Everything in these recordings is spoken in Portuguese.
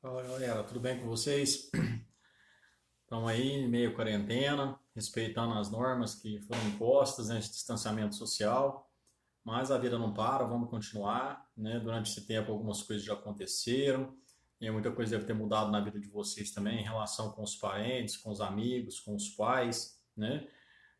Fala galera, tudo bem com vocês? Estamos aí, meio quarentena, respeitando as normas que foram impostas, né, de distanciamento social, mas a vida não para, vamos continuar, né? Durante esse tempo algumas coisas já aconteceram, e muita coisa deve ter mudado na vida de vocês também, em relação com os parentes, com os amigos, com os pais, né?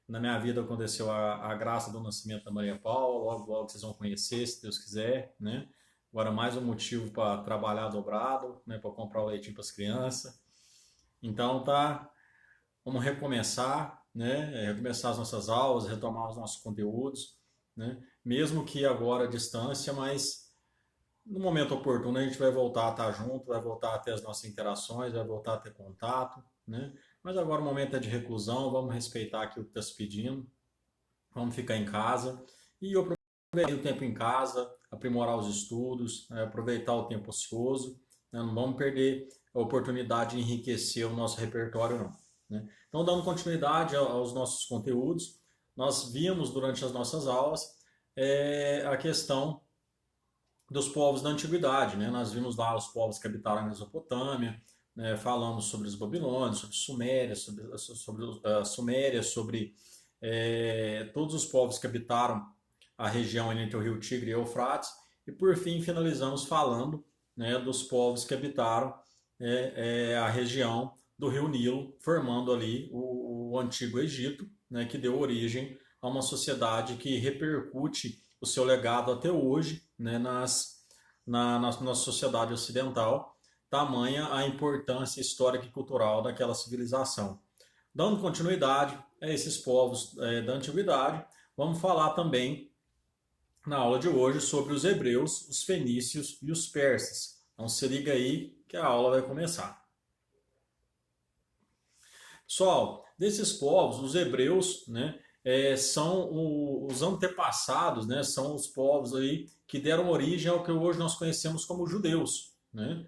Na minha vida aconteceu a graça do nascimento da Maria Paula, logo logo vocês vão conhecer, se Deus quiser, né? Agora mais um motivo para trabalhar dobrado, né? Para comprar o leitinho para as crianças. Então tá, vamos recomeçar, né? Recomeçar as nossas aulas, retomar os nossos conteúdos, né? Mesmo que agora à distância, mas no momento oportuno a gente vai voltar a estar junto, vai voltar a ter as nossas interações, vai voltar a ter contato, né? Mas agora o momento é de reclusão, vamos respeitar aquilo que está se pedindo, vamos ficar em casa e eu aproveitar o tempo em casa, aprimorar os estudos, né? Aproveitar o tempo ocioso, né? Não vamos perder a oportunidade de enriquecer o nosso repertório, não. Né? Então, dando continuidade aos nossos conteúdos, nós vimos durante as nossas aulas a questão dos povos da antiguidade, né? Nós vimos lá os povos que habitaram a Mesopotâmia, né? Falamos sobre os babilônios, sobre Suméria, sobre todos os povos que habitaram a região entre o rio Tigre e o Eufrates, e por fim finalizamos falando, né, dos povos que habitaram a região do rio Nilo, formando ali o Antigo Egito, né, que deu origem a uma sociedade que repercute o seu legado até hoje, né, na nossa sociedade ocidental, tamanha a importância histórica e cultural daquela civilização. Dando continuidade a esses povos da antiguidade, vamos falar também na aula de hoje sobre os hebreus, os fenícios e os persas. Então se liga aí que a aula vai começar. Pessoal, desses povos, os hebreus, né, são os antepassados, né, são os povos aí que deram origem ao que hoje nós conhecemos como judeus. Né?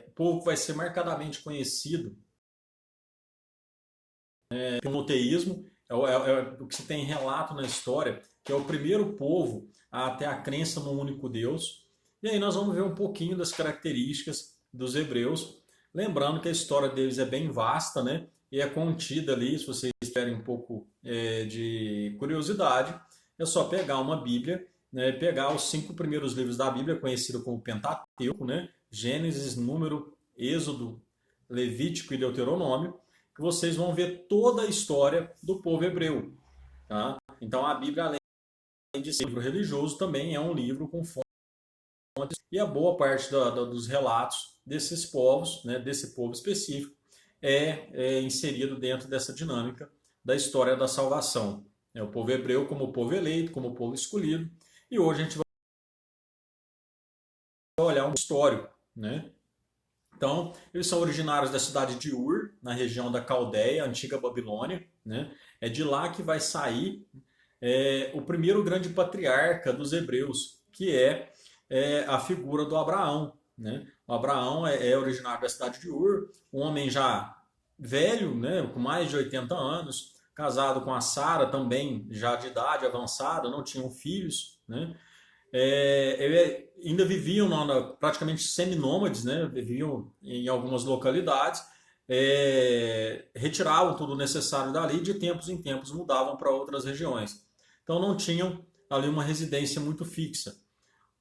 O povo vai ser marcadamente conhecido pelo monoteísmo, o que se tem relato na história, que é o primeiro povo a ter a crença no único Deus. E aí nós vamos ver um pouquinho das características dos hebreus, lembrando que a história deles é bem vasta, né? E é contida ali, se vocês tiverem um pouco de curiosidade, é só pegar uma Bíblia, né? Pegar os 5 primeiros livros da Bíblia, conhecido como Pentateuco, né? Gênesis, Número, Êxodo, Levítico e Deuteronômio, que vocês vão ver toda a história do povo hebreu. Tá? Então a Bíblia, além de ser um livro religioso, também é um livro com fontes, e a boa parte dos relatos desses povos, né, desse povo específico, é inserido dentro dessa dinâmica da história da salvação. O povo hebreu como povo eleito, como povo escolhido, e hoje a gente vai olhar um histórico. Né? Então, eles são originários da cidade de Ur, na região da Caldeia, antiga Babilônia. Né? É de lá que vai sair o primeiro grande patriarca dos hebreus, que é a figura do Abraão. Né? O Abraão é originário da cidade de Ur, um homem já velho, né, com mais de 80 anos, casado com a Sara, também já de idade avançada, não tinham filhos. Né? Ainda viviam praticamente seminômades, né? Viviam em algumas localidades, retiravam tudo necessário dali, de tempos em tempos mudavam para outras regiões. Então não tinham ali uma residência muito fixa.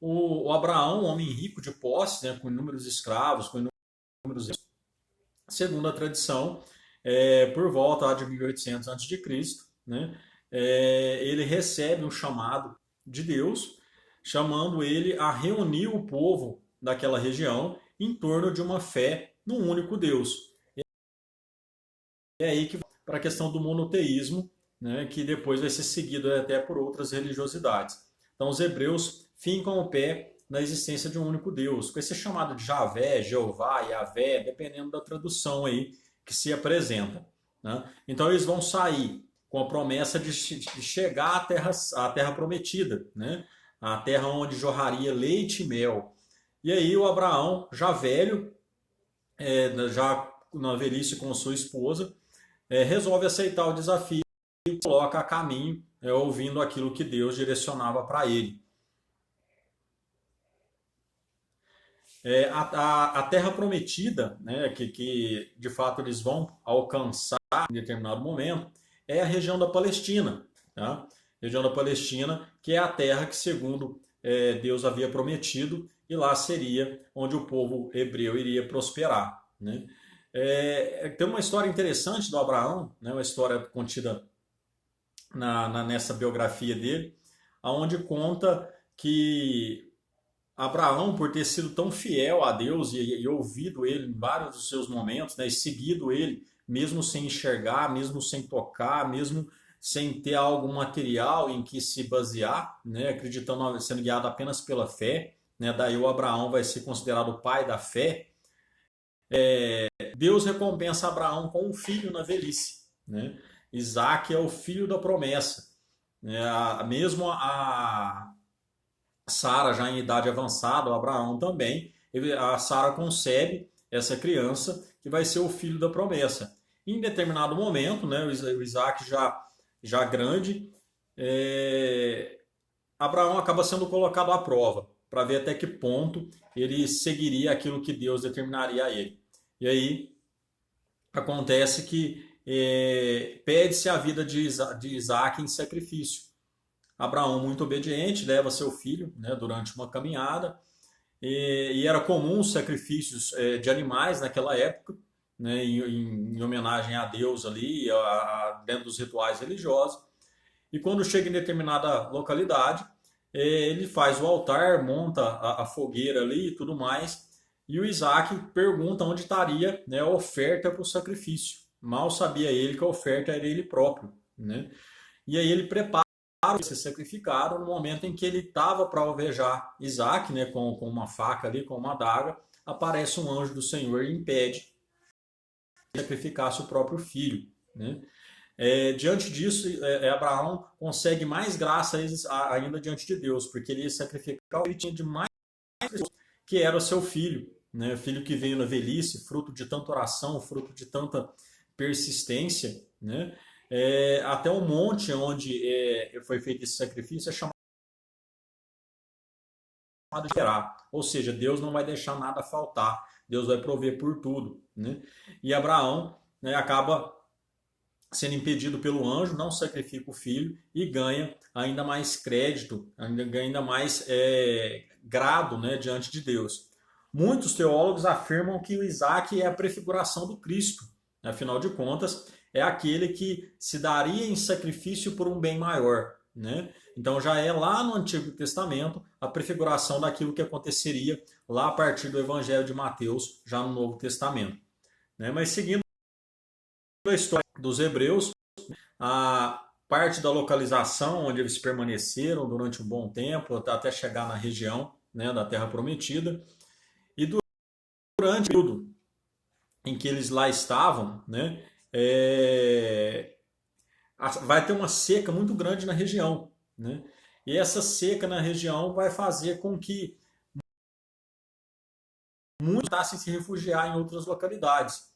O Abraão, um homem rico de posses, né, com inúmeros escravos, com inúmeros, segundo a tradição, por volta de 1800 a.C., né, ele recebe um chamado de Deus, chamando ele a reunir o povo daquela região em torno de uma fé num único Deus. É aí que para a questão do monoteísmo, né, que depois vai ser seguido até por outras religiosidades. Então os hebreus fincam o pé na existência de um único Deus, com esse chamado de Javé, Jeová, Yavé, dependendo da tradução aí que se apresenta. Né? Então eles vão sair com a promessa de chegar à terra prometida, né? A terra onde jorraria leite e mel. E aí o Abraão, já velho, já na velhice com sua esposa, resolve aceitar o desafio e se coloca a caminho, ouvindo aquilo que Deus direcionava para ele. A terra prometida, né, que de fato eles vão alcançar em determinado momento, é a região da Palestina. Tá? Região da Palestina, que é a terra que, segundo Deus havia prometido, e lá seria onde o povo hebreu iria prosperar. Né? Tem uma história interessante do Abraão, né, uma história contida nessa biografia dele, onde conta que Abraão, por ter sido tão fiel a Deus e ouvido ele em vários dos seus momentos, né, e seguido ele, mesmo sem enxergar, mesmo sem tocar, mesmo sem ter algo material em que se basear, né, acreditando, sendo guiado apenas pela fé, né, daí o Abraão vai ser considerado o pai da fé. Deus recompensa Abraão com um filho na velhice. Né? Isaac é o filho da promessa. Né? Mesmo a Sara, já em idade avançada, o Abraão também, a Sara concebe essa criança que vai ser o filho da promessa. Em determinado momento, né, o Isaac já grande, Abraão acaba sendo colocado à prova para ver até que ponto ele seguiria aquilo que Deus determinaria a ele. E aí acontece que pede-se a vida de Isaac em sacrifício. Abraão, muito obediente, leva seu filho, né, durante uma caminhada. E era comum os sacrifícios de animais naquela época, né, em homenagem a Deus ali, dentro dos rituais religiosos. E quando chega em determinada localidade, ele faz o altar, monta a fogueira ali e tudo mais. E o Isaac pergunta onde estaria, né, a oferta para o sacrifício. Mal sabia ele que a oferta era ele próprio. Né? E aí ele prepara para ser sacrificado no momento em que ele estava para alvejar Isaac, né, com uma faca ali, com uma adaga. Aparece um anjo do Senhor e impede que sacrificasse o próprio filho. Né? Diante disso, Abraão consegue mais graça ainda diante de Deus, porque ele ia sacrificar o que ele tinha de mais precioso, que era o seu filho, né? Filho que veio na velhice, fruto de tanta oração, fruto de tanta persistência, né? Até o monte onde foi feito esse sacrifício é chamado de Gerá, ou seja, Deus não vai deixar nada faltar, Deus vai prover por tudo, né? E Abraão, né, acaba sendo impedido pelo anjo, não sacrifica o filho e ganha ainda mais crédito, ainda mais grado, né, diante de Deus. Muitos teólogos afirmam que o Isaac é a prefiguração do Cristo. Afinal de contas, é aquele que se daria em sacrifício por um bem maior. Né? Então já é lá no Antigo Testamento a prefiguração daquilo que aconteceria lá a partir do Evangelho de Mateus, já no Novo Testamento. Né? Mas seguindo a história dos hebreus, a parte da localização onde eles permaneceram durante um bom tempo, até chegar na região, né, da Terra Prometida, e durante o período em que eles lá estavam, né, vai ter uma seca muito grande na região. Né? E essa seca na região vai fazer com que muitos tentassem se refugiar em outras localidades.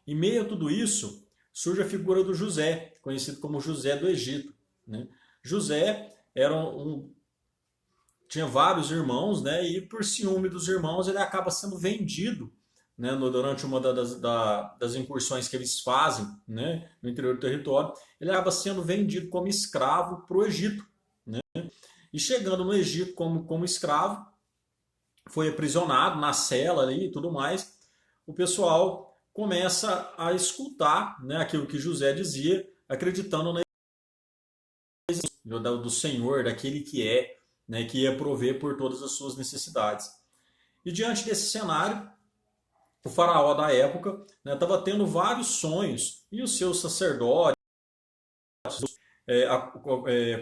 Em meio a tudo isso, surge a figura do José, conhecido como José do Egito. Né? José tinha vários irmãos, né? E por ciúme dos irmãos ele acaba sendo vendido, né? Durante uma das incursões que eles fazem, né? No interior do território, ele acaba sendo vendido como escravo para o Egito. Né? E chegando no Egito como escravo, foi aprisionado na cela ali e tudo mais, o pessoal começa a escutar, né, aquilo que José dizia, acreditando na existência do Senhor, daquele que né, que ia prover por todas as suas necessidades. E diante desse cenário, o faraó da época estava tendo vários sonhos, e os seus sacerdotes,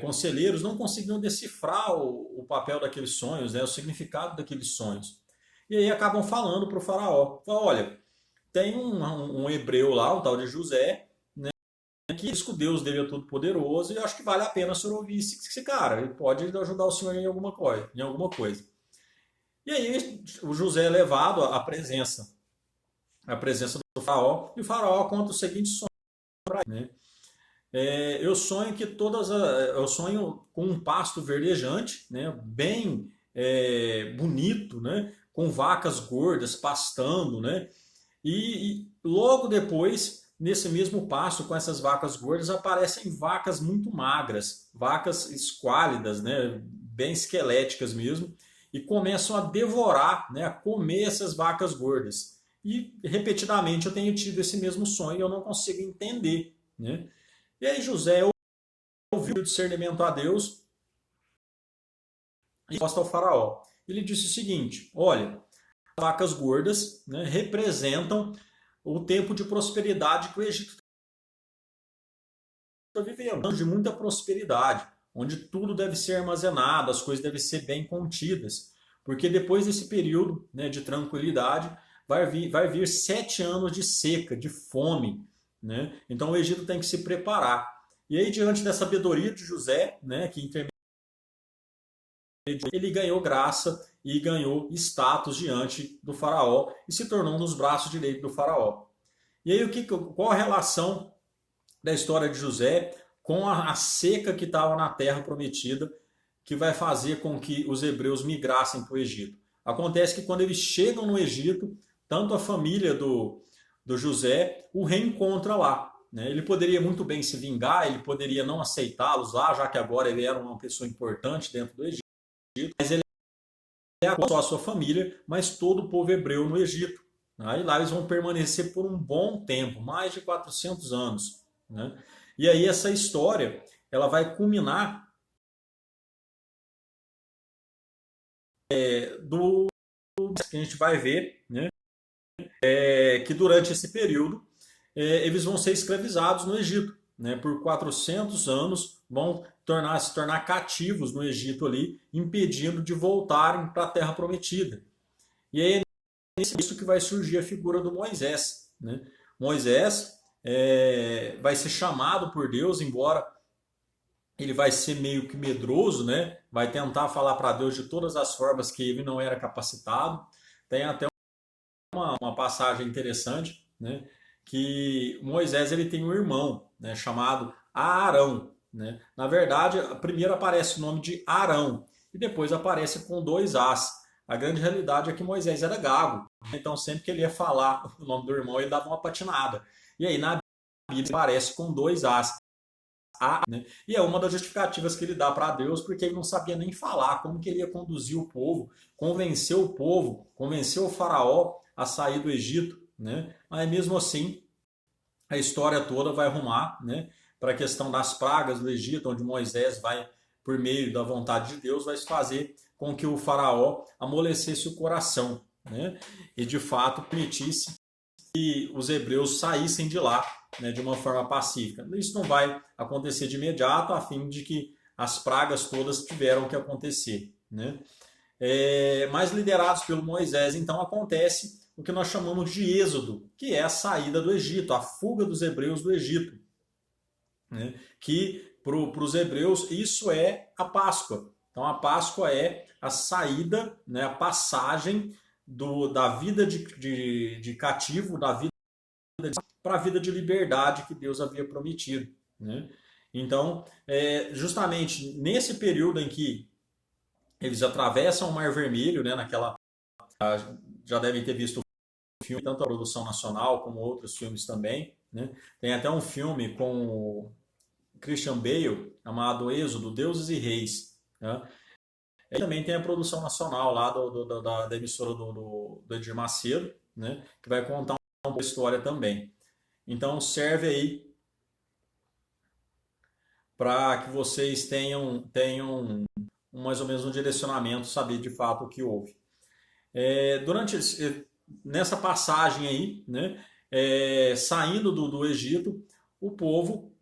conselheiros, não conseguiam decifrar o papel daqueles sonhos, né, o significado daqueles sonhos. E aí acabam falando para o faraó, olha, tem um hebreu lá, o tal de José, né, que diz que o Deus dele é todo poderoso e eu acho que vale a pena o senhor ouvir esse cara, ele pode ajudar o senhor em alguma coisa. E aí o José é levado à presença do faraó, e o faraó conta o seguinte sonho para ele, né? Eu sonho que eu sonho com um pasto verdejante, né, bem bonito, né, com vacas gordas pastando, né? E logo depois, nesse mesmo pasto com essas vacas gordas, aparecem vacas muito magras, vacas esquálidas, né? Bem esqueléticas mesmo, e começam a devorar, né? A comer essas vacas gordas. E repetidamente eu tenho tido esse mesmo sonho e eu não consigo entender, né? E aí José ouviu o discernimento a Deus e resposta ao faraó. Ele disse o seguinte: olha, as vacas gordas, né, representam o tempo de prosperidade que o Egito está vivendo, de muita prosperidade, onde tudo deve ser armazenado, as coisas devem ser bem contidas, porque depois desse período, né, de tranquilidade vai vir 7 anos de seca, de fome, né? Então o Egito tem que se preparar. E aí, diante da sabedoria de José, né, que ele ganhou graça e ganhou status diante do faraó e se tornou um dos braços direitos do faraó. E aí, qual a relação da história de José com a seca que estava na terra prometida, que vai fazer com que os hebreus migrassem para o Egito? Acontece que quando eles chegam no Egito, tanto a família do José o reencontra lá, né? Ele poderia muito bem se vingar, ele poderia não aceitá-los lá, já que agora ele era uma pessoa importante dentro do Egito, mas ele é só a sua família, mas todo o povo hebreu no Egito. Aí lá eles vão permanecer por um bom tempo, mais de 400 anos, né? E aí essa história ela vai culminar do que a gente vai ver, né? Que durante esse período eles vão ser escravizados no Egito, né? Por 400 anos vão se tornar cativos no Egito ali, impedindo de voltarem para a Terra Prometida. E aí é isso que vai surgir a figura do Moisés, né? Moisés vai ser chamado por Deus, embora ele vai ser meio que medroso, né? Vai tentar falar para Deus de todas as formas que ele não era capacitado. Tem até uma passagem interessante, né? Que Moisés ele tem um irmão, né? Chamado Arão, né? Na verdade, primeiro aparece o nome de Arão e depois aparece com 2 As. A grande realidade é que Moisés era gago, então sempre que ele ia falar o nome do irmão, ele dava uma patinada. E aí na Bíblia aparece com 2 As. Né? E é uma das justificativas que ele dá para Deus, porque ele não sabia nem falar como que ele ia conduzir o povo, convencer o faraó a sair do Egito, né? Mas mesmo assim, a história toda vai arrumar, né, para a questão das pragas do Egito, onde Moisés vai, por meio da vontade de Deus, vai fazer com que o faraó amolecesse o coração, né? E de fato permitisse que os hebreus saíssem de lá, né, de uma forma pacífica. Isso não vai acontecer de imediato, a fim de que as pragas todas tiveram que acontecer, né? Mas liderados pelo Moisés, então acontece o que nós chamamos de êxodo, que é a saída do Egito, a fuga dos hebreus do Egito, né? Que para os hebreus isso é a Páscoa. Então a Páscoa é a saída, né, a passagem da vida de cativo, da vida para a vida de liberdade que Deus havia prometido, né? Então, justamente nesse período em que eles atravessam o Mar Vermelho, né, já devem ter visto o filme, tanto a produção nacional como outros filmes também, né? Tem até um filme com o Christian Bale chamado Êxodo, Deuses e Reis, né? E também tem a produção nacional lá da emissora do Edir Macedo, né, que vai contar uma história também. Então serve aí para que vocês tenham mais ou menos um direcionamento, saber de fato o que houve. Nessa passagem aí, né, saindo do Egito, o povo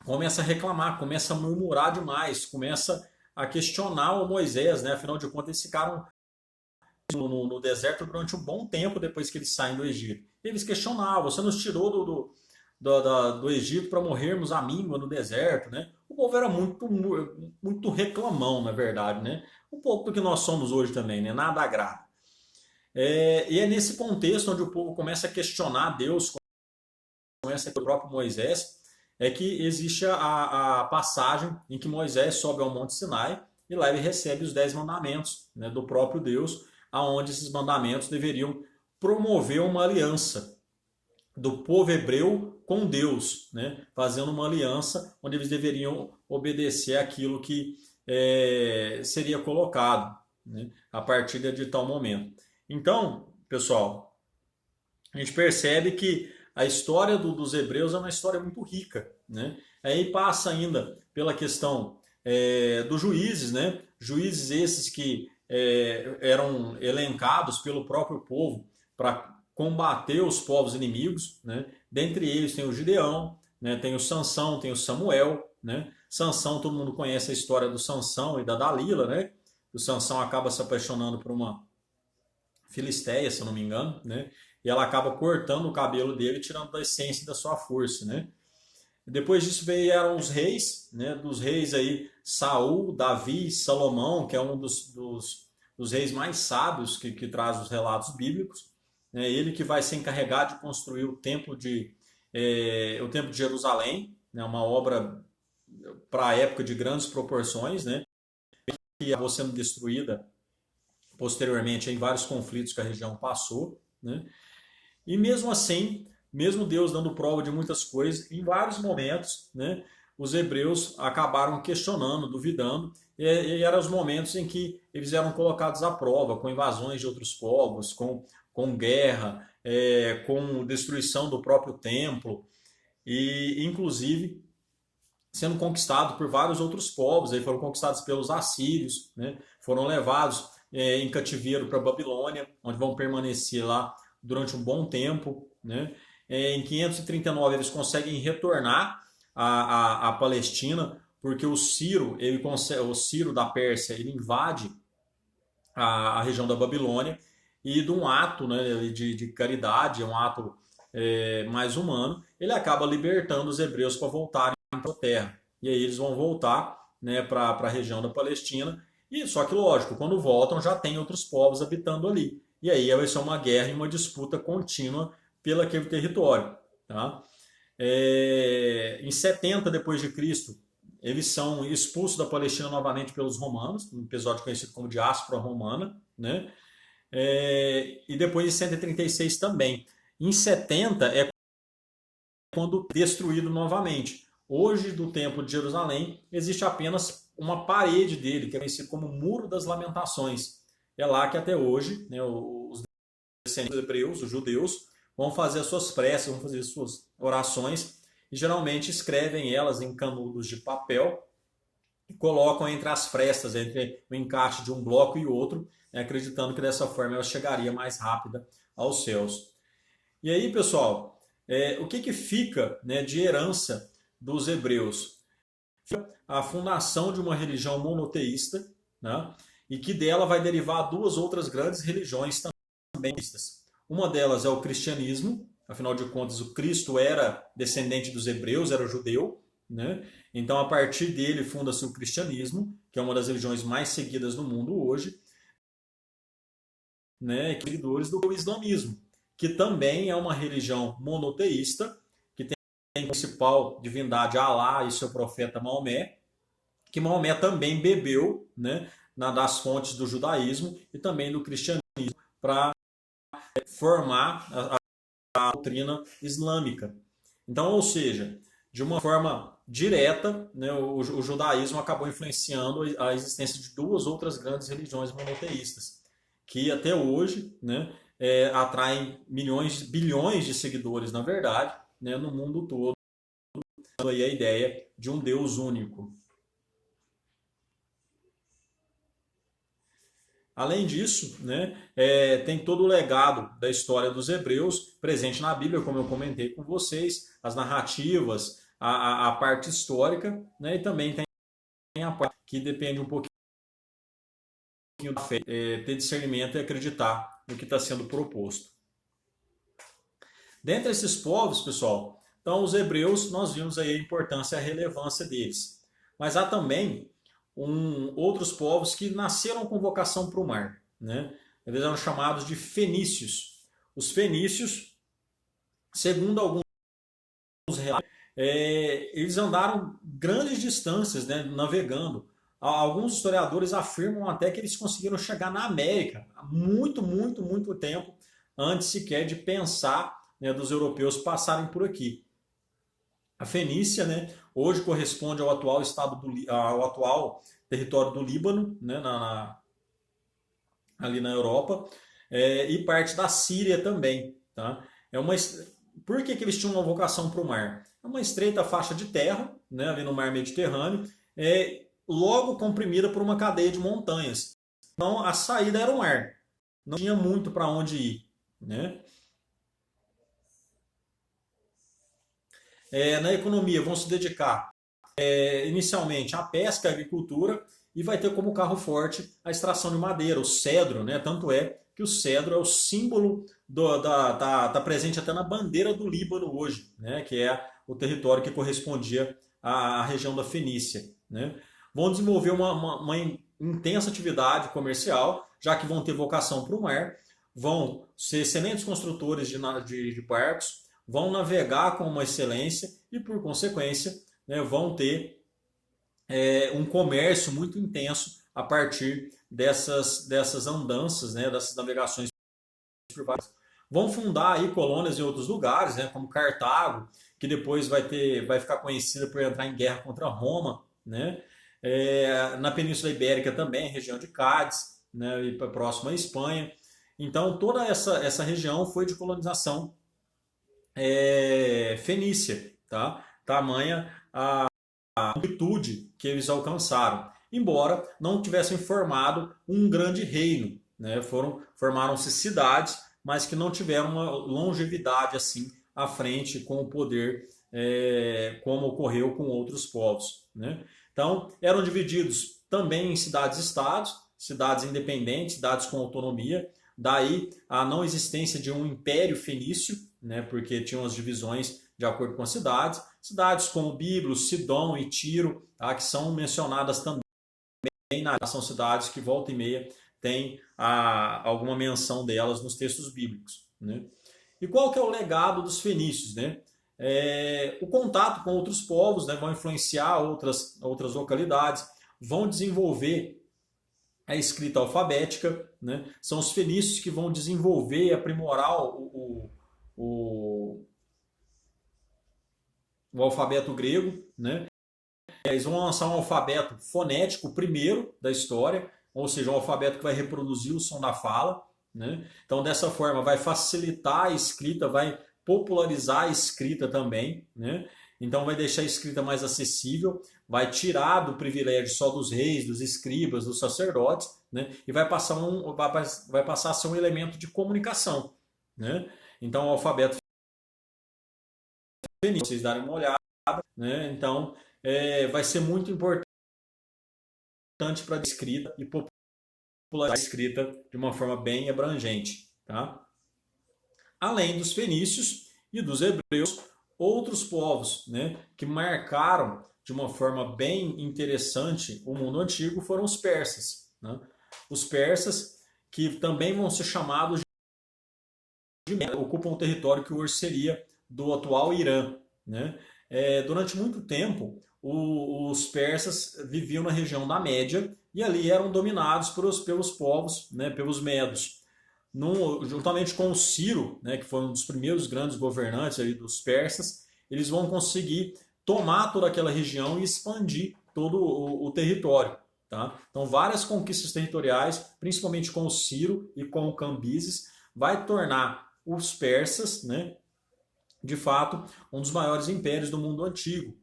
começa a reclamar, começa a murmurar demais, começa a questionar o Moisés, né? Afinal de contas, eles ficaram no deserto durante um bom tempo depois que eles saem do Egito. Eles questionavam: você nos tirou do Egito para morrermos à míngua no deserto, né? O povo era muito reclamão, na verdade, né? Um pouco do que nós somos hoje também, né? Nada agrada. E é nesse contexto onde o povo começa a questionar Deus, começa o próprio Moisés, é que existe a passagem em que Moisés sobe ao Monte Sinai e lá ele recebe os 10 mandamentos, né, do próprio Deus, aonde esses mandamentos deveriam promover uma aliança do povo hebreu com Deus, né? Fazendo uma aliança onde eles deveriam obedecer aquilo que seria colocado, né? A partir de tal momento. Então, pessoal, a gente percebe que a história dos hebreus é uma história muito rica, né? Aí passa ainda pela questão dos juízes, né? Juízes esses que eram elencados pelo próprio povo para combater os povos inimigos, né? Dentre eles tem o Gideão, né? Tem o Sansão, tem o Samuel, né? Sansão, todo mundo conhece a história do Sansão e da Dalila, né? O Sansão acaba se apaixonando por uma filisteia, se eu não me engano, né? E ela acaba cortando o cabelo dele, tirando da essência da sua força, né? Depois disso vieram os reis, né? Dos reis aí, Saul, Davi, Salomão, que é um dos reis mais sábios que traz os relatos bíblicos, né? Ele que vai se encarregar de construir o templo de Jerusalém, né? Uma obra para a época de grandes proporções, né? Que acabou sendo destruída posteriormente em vários conflitos que a região passou, né? E mesmo assim, mesmo Deus dando prova de muitas coisas, em vários momentos, né, os hebreus acabaram questionando, duvidando, e eram os momentos em que eles eram colocados à prova, com invasões de outros povos, com guerra, com destruição do próprio templo, e inclusive sendo conquistados por vários outros povos, aí foram conquistados pelos assírios, né, foram levados em cativeiro para a Babilônia, onde vão permanecer lá durante um bom tempo, né? Em 539 eles conseguem retornar à Palestina, porque o Ciro, o Ciro da Pérsia, ele invade a região da Babilônia e de um ato, né, de caridade, um ato mais humano, ele acaba libertando os hebreus para voltarem para a terra. E aí eles vão voltar, né, para a região da Palestina. E só que, lógico, quando voltam já tem outros povos habitando ali. E aí vai ser uma guerra e uma disputa contínua pelo aquele território. Tá? Em 70 depois de Cristo, eles são expulsos da Palestina novamente pelos romanos, um episódio conhecido como diáspora romana, né? E depois de 136 também. Em 70 é quando destruído novamente. Hoje, do Templo de Jerusalém, existe apenas uma parede dele, que é conhecido como Muro das Lamentações. É lá que até hoje, né, os descendentes hebreus, os judeus, vão fazer as suas preces, vão fazer as suas orações, e geralmente escrevem elas em canudos de papel e colocam entre as frestas, entre o encaixe de um bloco e outro, né, acreditando que dessa forma ela chegaria mais rápida aos céus. E aí, pessoal, o que fica, né, de herança dos hebreus? A fundação de uma religião monoteísta, né, e que dela vai derivar duas outras grandes religiões também. Uma delas é o cristianismo, afinal de contas o Cristo era descendente dos hebreus, era judeu, né? Então a partir dele funda-se o cristianismo, que é uma das religiões mais seguidas no mundo hoje, né? E seguidores do islamismo, que também é uma religião monoteísta, que tem a principal divindade Alá e seu profeta Maomé, que Maomé também bebeu, né, das fontes do judaísmo e também do cristianismo para formar a doutrina islâmica. Então, ou seja, de uma forma direta, né, o judaísmo acabou influenciando a existência de duas outras grandes religiões monoteístas, que até hoje, né, atraem milhões, bilhões de seguidores, na verdade, né, no mundo todo, aí a ideia de um Deus único. Além disso, né, tem todo o legado da história dos hebreus presente na Bíblia, como eu comentei com vocês, as narrativas, a parte histórica, né, e também tem a parte que depende um pouquinho da fé, ter discernimento e acreditar no que está sendo proposto. Dentre esses povos, pessoal, então os hebreus, nós vimos aí a importância e a relevância deles. Mas há também outros povos que nasceram com vocação para o mar, né? Eles eram chamados de fenícios. Os fenícios, segundo alguns relatos, eles andaram grandes distâncias, né, navegando Alguns historiadores afirmam até que eles conseguiram chegar na América há muito, muito, muito tempo antes sequer de pensar, né, dos europeus passarem por aqui. A Fenícia, né, hoje corresponde ao atual ao atual território do Líbano, né, ali na Europa, e parte da Síria também. Tá? Por que eles tinham uma vocação para o mar? É uma estreita faixa de terra, né, ali no mar Mediterrâneo, logo comprimida por uma cadeia de montanhas. Então a saída era o mar, não tinha muito para onde ir. Né? Na economia vão se dedicar inicialmente à pesca, à agricultura, e vai ter como carro forte a extração de madeira, o cedro, né? Tanto é que o cedro é o símbolo tá presente até na bandeira do Líbano hoje, né? Que é o território que correspondia à região da Fenícia. Né? Vão desenvolver uma intensa atividade comercial, já que vão ter vocação para o mar, vão ser excelentes construtores de barcos, vão navegar com uma excelência e, por consequência, né, vão ter um comércio muito intenso a partir dessas andanças, né, dessas navegações por vários. Vão fundar aí colônias em outros lugares, né, como Cartago, que depois vai ficar conhecida por entrar em guerra contra Roma, né? Na Península Ibérica também, região de Cádiz, né, e próximo à Espanha. Então toda essa região foi de colonização fenícia, tá? Tamanha a amplitude que eles alcançaram, embora não tivessem formado um grande reino, né? Formaram-se cidades, mas que não tiveram uma longevidade assim à frente com o poder, como ocorreu com outros povos. Né? Então, eram divididos também em cidades-estados, cidades independentes, cidades com autonomia, daí a não existência de um império fenício, né? Porque tinham as divisões de acordo com as cidades. Cidades como Biblos, Sidom e Tiro, tá? Que são mencionadas também são cidades que volta e meia tem alguma menção delas nos textos bíblicos. Né? E qual que é o legado dos fenícios? Né? O contato com outros povos, né, vão influenciar outras localidades, vão desenvolver a escrita alfabética, né? São os fenícios que vão desenvolver e aprimorar o alfabeto grego. Né? Eles vão lançar um alfabeto fonético primeiro da história, ou seja, um alfabeto que vai reproduzir o som da fala. Né? Então, dessa forma, vai facilitar a escrita, vai popularizar a escrita também. Né? Então, vai deixar a escrita mais acessível, vai tirar do privilégio só dos reis, dos escribas, dos sacerdotes, né? E vai passar a ser um elemento de comunicação. Né? Então, o alfabeto fenício, vocês darem uma olhada, né? Então, vai ser muito importante para a escrita e popularizar a escrita de uma forma bem abrangente. Tá? Além dos fenícios e dos hebreus, outros povos, né, que marcaram de uma forma bem interessante o mundo antigo foram os persas. Né? Os persas, que também vão ser chamados ocupam um território que hoje seria do atual Irã. Né? Durante muito tempo, os persas viviam na região da Média e ali eram dominados pelos povos, né, pelos medos. Juntamente com o Ciro, né, que foi um dos primeiros grandes governantes ali dos persas, eles vão conseguir tomar toda aquela região e expandir todo o território. Tá? Então, várias conquistas territoriais, principalmente com o Ciro e com o Cambises, vai tornar os persas, né, de fato, um dos maiores impérios do mundo antigo.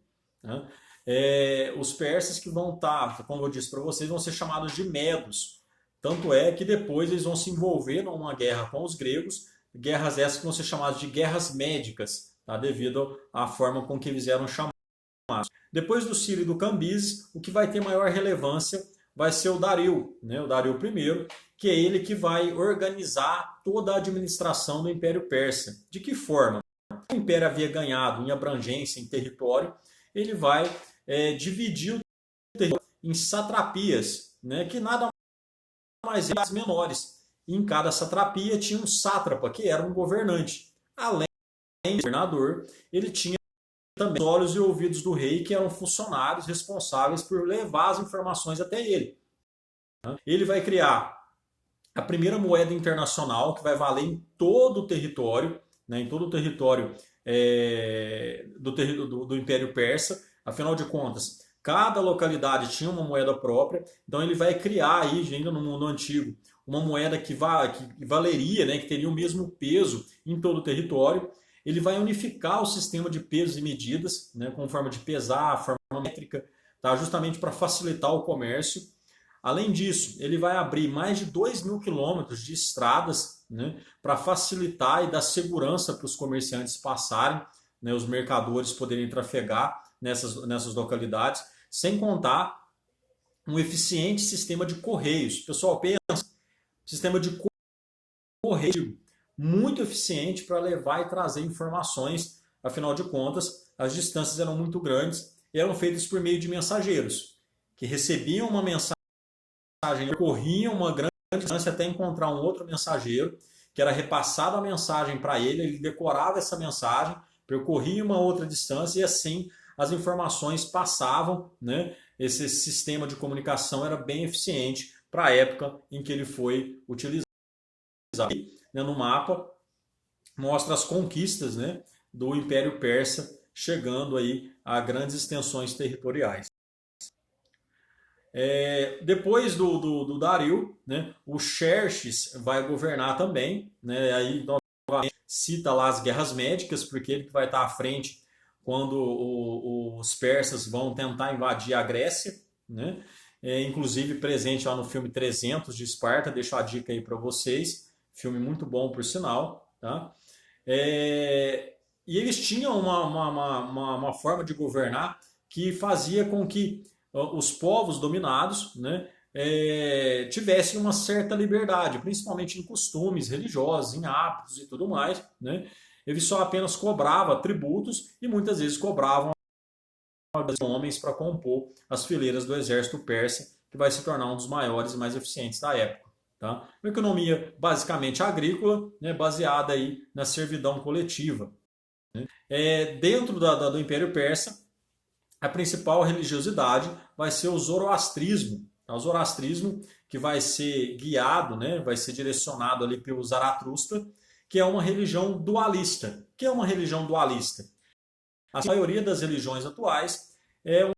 Né? Os persas que vão estar, como eu disse para vocês, vão ser chamados de medos. Tanto é que depois eles vão se envolver numa guerra com os gregos, guerras essas que vão ser chamadas de guerras médicas, tá? Devido à forma com que eles eram chamados. Depois do Ciro e do Cambises, o que vai ter maior relevância vai ser o Dario, né? O Dario I, que é ele que vai organizar toda a administração do Império Persa. De que forma? O Império havia ganhado em abrangência, em território, ele vai dividir o território em satrapias, né? Que nada mais eram as menores. E em cada satrapia tinha um sátrapa, que era um governante. Além do governador, ele tinha também os olhos e ouvidos do rei, que eram funcionários responsáveis por levar as informações até ele. Ele vai criar a primeira moeda internacional, que vai valer em todo o território, né, em todo o território do Império Persa. Afinal de contas, cada localidade tinha uma moeda própria, então ele vai criar aí, ainda no mundo antigo, uma moeda que valeria, né, que teria o mesmo peso em todo o território. Ele vai unificar o sistema de pesos e medidas, né, com forma de pesar, forma métrica, tá, justamente para facilitar o comércio. Além disso, ele vai abrir mais de 2.000 quilômetros de estradas, né, para facilitar e dar segurança para os comerciantes passarem, né, os mercadores poderem trafegar nessas localidades, sem contar um eficiente sistema de correios. Pessoal, pensa, sistema de correio muito eficiente para levar e trazer informações. Afinal de contas, as distâncias eram muito grandes e eram feitas por meio de mensageiros, que recebiam uma mensagem, percorriam uma grande distância até encontrar um outro mensageiro, que era repassada a mensagem para ele, ele decorava essa mensagem, percorria uma outra distância e assim as informações passavam, né? Esse sistema de comunicação era bem eficiente para a época em que ele foi utilizado. No mapa mostra as conquistas, né, do Império Persa, chegando aí a grandes extensões territoriais. Depois do Dario, né, o Xerxes vai governar também, né, aí novamente cita lá as guerras médicas, porque ele vai estar à frente quando os persas vão tentar invadir a Grécia, né, inclusive presente lá no filme 300 de Esparta, deixo a dica aí para vocês, filme muito bom por sinal, tá? E eles tinham uma forma de governar que fazia com que os povos dominados, né, tivessem uma certa liberdade, principalmente em costumes religiosos, em hábitos e tudo mais, né? Eles só apenas cobravam tributos e muitas vezes cobravam homens para compor as fileiras do exército persa, que vai se tornar um dos maiores e mais eficientes da época. Tá? Uma economia basicamente agrícola, né, baseada aí na servidão coletiva. Né? Dentro do Império Persa, a principal religiosidade vai ser o zoroastrismo. Tá? O zoroastrismo que vai ser guiado, né, vai ser direcionado ali pelo Zaratustra, que é uma religião dualista. O que é uma religião dualista? A maioria das religiões atuais é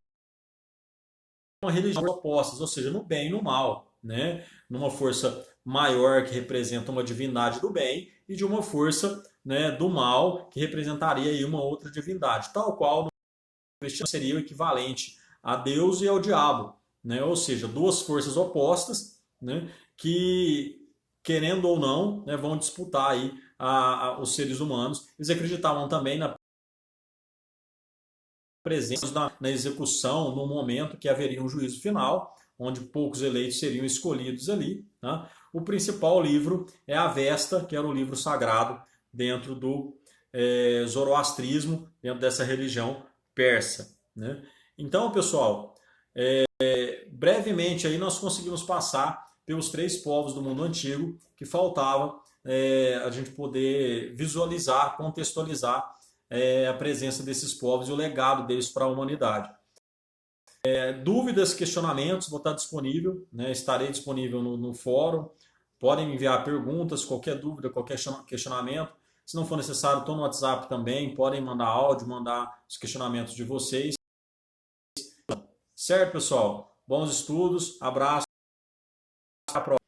uma religião opostas, ou seja, no bem e no mal, né? Numa força maior que representa uma divindade do bem e de uma força, né, do mal que representaria aí uma outra divindade, tal qual no cristianismo seria o equivalente a Deus e ao diabo, né? Ou seja, duas forças opostas, né, que querendo ou não, né, vão disputar aí os seres humanos. Eles acreditavam também na presença na execução, no momento que haveria um juízo final, onde poucos eleitos seriam escolhidos ali. Tá? O principal livro é a Avesta, que era o livro sagrado dentro do zoroastrismo, dentro dessa religião persa. Né? Então, pessoal, brevemente aí nós conseguimos passar pelos 3 povos do mundo antigo que faltava a gente poder visualizar, contextualizar a presença desses povos e o legado deles para a humanidade. Dúvidas, questionamentos, vou estar disponível, né? Estarei disponível no fórum. Podem me enviar perguntas, qualquer dúvida, qualquer questionamento. Se não for necessário, estou no WhatsApp também. Podem mandar áudio, mandar os questionamentos de vocês. Certo, pessoal? Bons estudos, abraço, até a próxima.